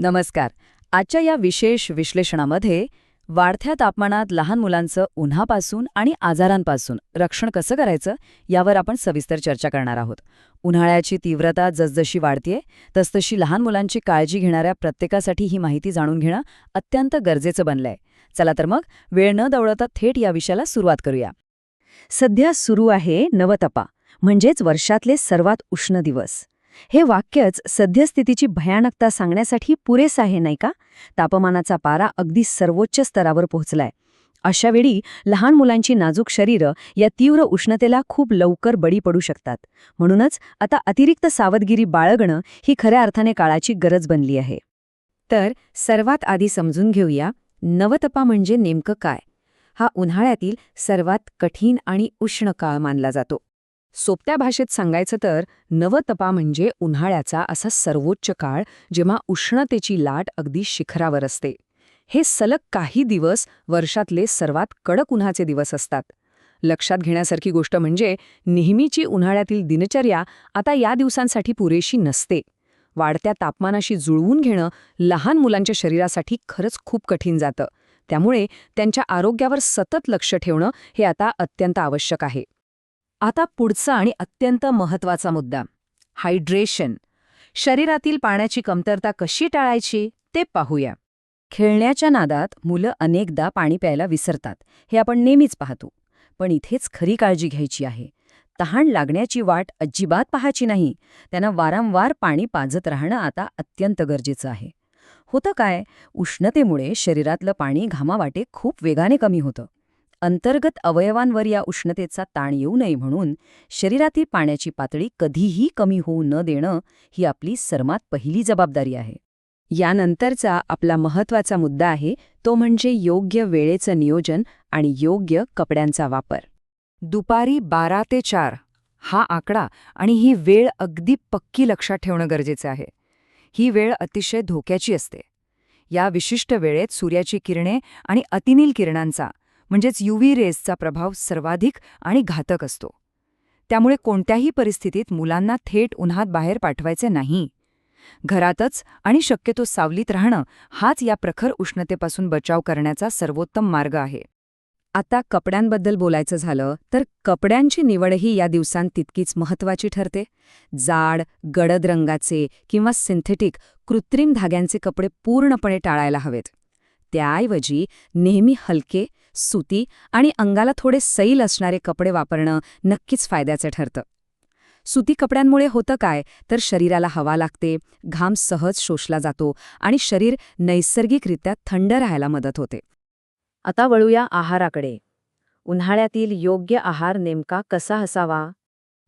नमस्कार. आजच्या या विशेष विश्लेषणामध्ये वाढत्या तापमानात लहान मुलांचं उन्हापासून आणि आजारांपासून रक्षण कसं करायचं यावर आपण सविस्तर चर्चा करणार आहोत. उन्हाळ्याची तीव्रता जसजशी वाढतेय तसतशी लहान मुलांची काळजी घेणाऱ्या प्रत्येकासाठी ही माहिती जाणून घेणं अत्यंत गरजेचं बनलंय. चला तर मग वेळ न दवडता थेट या विषयाला सुरुवात करूया. सध्या सुरू आहे नवतपा, म्हणजेच वर्षातले सर्वात उष्ण दिवस. हे वाक्यच सद्यस्थितीची भयानकता सांगण्यासाठी पुरेसं आहे, नाही का? तापमानाचा पारा अगदी सर्वोच्च स्तरावर पोहोचलाय. अशा वेळी लहान मुलांची नाजूक शरीरं या तीव्र उष्णतेला खूप लवकर बळी पडू शकतात. म्हणूनच आता अतिरिक्त सावधगिरी बाळगणं ही खऱ्या अर्थाने काळाची गरज बनली आहे. तर सर्वात आधी समजून घेऊया, नवतपा म्हणजे नेमकं काय. हा उन्हाळ्यातील सर्वात कठीण आणि उष्ण काळ मानला जातो. सोप्या भाषेत सांगायचं तर नवतपा म्हणजे उन्हाळ्याचा असा सर्वोच्च काळ जेव्हा उष्णतेची लाट अगदी शिखरावर असते. हे सलग काही दिवस वर्षातले सर्वात कडक उन्हाचे दिवस असतात. लक्षात घेण्यासारखी गोष्ट म्हणजे नेहमीची उन्हाळ्यातील दिनचर्या आता या दिवसांसाठी पुरेशी नसते. वाढत्या तापमानाशी जुळवून घेणं लहान मुलांच्या शरीरासाठी खरंच खूप कठीण जातं. त्यामुळे त्यांच्या आरोग्यावर सतत लक्ष ठेवणं हे आता अत्यंत आवश्यक आहे. आता पुढचा आणि अत्यंत महत्त्वाचा मुद्दा, हायड्रेशन. शरीरातील पाण्याची कमतरता कशी टाळायची ते पाहूया. खेळण्याच्या नादात मुलं अनेकदा पाणी प्यायला विसरतात, हे आपण नेहमीच पाहतो. पण इथेच खरी काळजी घ्यायची आहे. तहान लागण्याची वाट अजिबात पाहायची नाही. त्यांना वारंवार पाणी पाजत राहणं आता अत्यंत गरजेचं आहे. होतं काय, उष्णतेमुळे शरीरातलं पाणी घामावाटे खूप वेगाने कमी होतं. अंतर्गत अवयवांवर या उष्णतेचा ताण येऊ नये म्हणून शरीरातील पाण्याची पातळी कधीही कमी होऊ न देणं ही आपली सर्वात पहिली जबाबदारी आहे. यानंतरचा आपला महत्त्वाचा मुद्दा आहे तो म्हणजे योग्य वेळेचं नियोजन आणि योग्य कपड्यांचा वापर. दुपारी 12 ते 4 हा आकडा आणि ही वेळ अगदी पक्की लक्षात ठेवणं गरजेचं आहे. ही वेळ अतिशय धोक्याची असते. या विशिष्ट वेळेत सूर्याची किरणे आणि अतिनील किरणांचा म्हणजेच UV रेसचा प्रभाव सर्वाधिक आणि घातक असतो. त्यामुळे कोणत्याही परिस्थितीत मुलांना थेट उन्हात बाहेर पाठवायचे नाही. घरातच आणि शक्यतो सावलीत राहणं हाच या प्रखर उष्णतेपासून बचाव करण्याचा सर्वोत्तम मार्ग आहे. आता कपड्यांबद्दल बोलायचं झालं तर कपड्यांची निवडही या दिवसांत तितकीच महत्त्वाची ठरते. जाड, गडद रंगाचे किंवा सिंथेटिक कृत्रिम धाग्यांचे कपडे पूर्णपणे टाळायला हवेत. त्याऐवजी नेहमी हलके, सुती आणि अंगाला थोडे सैल असणारे कपडे वापरणं नक्कीच फायद्याचं ठरतं. सुती कपड्यांमुळे होतं काय तर शरीराला हवा लागते, घाम सहज शोषला जातो आणि शरीर नैसर्गिकरित्या थंड राहायला मदत होते. आता वळूया आहाराकडे. उन्हाळ्यातील योग्य आहार नेमका कसा असावा?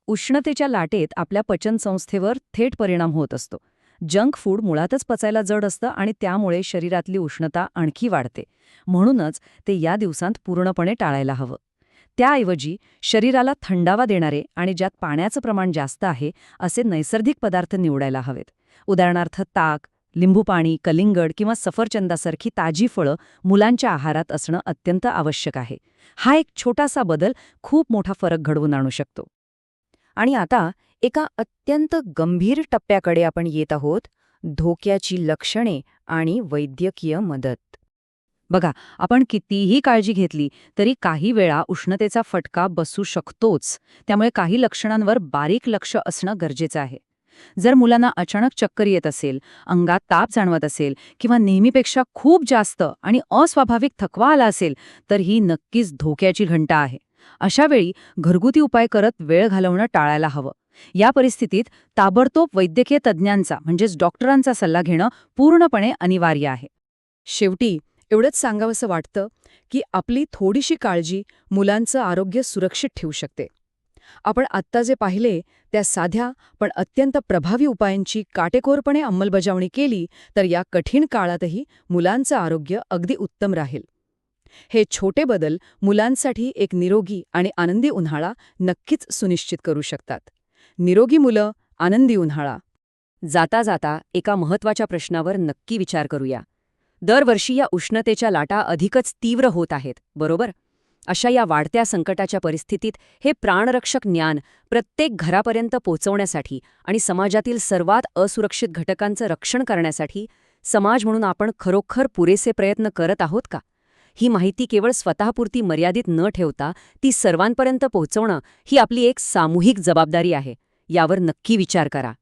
उष्णतेच्या लाटेत आपल्या पचनसंस्थेवर थेट परिणाम होत असतो. जंक फूड मुळातच पचायला जड असतं आणि त्यामुळे शरीरातली उष्णता आणखी वाढते. म्हणूनच ते या दिवसांत पूर्णपणे टाळायला हवं. त्याऐवजी शरीराला थंडावा देणारे आणि ज्यात पाण्याचं प्रमाण जास्त आहे असे नैसर्गिक पदार्थ निवडायला हवेत. उदाहरणार्थ ताक, लिंबू पाणी, कलिंगड किंवा सफरचंदासारखी ताजी फळं मुलांच्या आहारात असणं अत्यंत आवश्यक आहे. हा एक छोटासा बदल खूप मोठा फरक घडवून आणू शकतो. आणि आता एका अत्यंत गंभीर टप्प्याकडे आपण येत आहोत, धोक्याची लक्षणे आणि वैद्यकीय मदत. बघा, आपण कितीही काळजी घेतली तरी काही वेळा उष्णतेचा फटका बसू शकतोच. त्यामुळे काही लक्षणांवर बारीक लक्ष असणं गरजेचं आहे. जर मुलांना अचानक चक्कर येत असेल, अंगात ताप जाणवत असेल किंवा नेहमीपेक्षा खूप जास्त आणि अस्वाभाविक थकवा आला असेल तर ही नक्कीच धोक्याची घंटा आहे. अशा वेळी घरगुती उपाय करत वेळ घालवणं टाळायला हवं. या परिस्थितीत ताबडतोब वैद्यकीय तज्ज्ञांचा म्हणजेच डॉक्टरांचा सल्ला घेणं पूर्णपणे अनिवार्य आहे. शेवटी एवढंच सांगावंसं वाटतं की आपली थोडीशी काळजी मुलांचं आरोग्य सुरक्षित ठेवू शकते. आपण आत्ता जे पाहिले त्या साध्या पण अत्यंत प्रभावी उपायांची काटेकोरपणे अंमलबजावणी केली तर या कठीण काळातही मुलांचं आरोग्य अगदी उत्तम राहील. हे छोटे बदल मुलांसाठी एक निरोगी आणि आनंदी उन्हाळा नक्कीच सुनिश्चित करू शकतात. निरोगी मुलं, आनंदी उन्हाळा. जाता जाता एका महत्त्वाच्या प्रश्नावर नक्की विचार करूया. दरवर्षी या उष्णतेच्या लाटा अधिकच तीव्र होत आहेत, बरोबर? अशा या वाढत्या संकटाच्या परिस्थितीत हे प्राणरक्षक ज्ञान प्रत्येक घरापर्यंत पोहोचवण्यासाठी आणि समाजातील सर्वात असुरक्षित घटकांचं रक्षण करण्यासाठी समाज म्हणून आपण खरोखर पुरेसे प्रयत्न करत आहोत का? ही माहिती केवळ स्वतःपुरती मर्यादित न ठेवता ती सर्वांपर्यंत पोहोचवणं ही आपली एक सामूहिक जबाबदारी आहे. यावर नक्की विचार करा.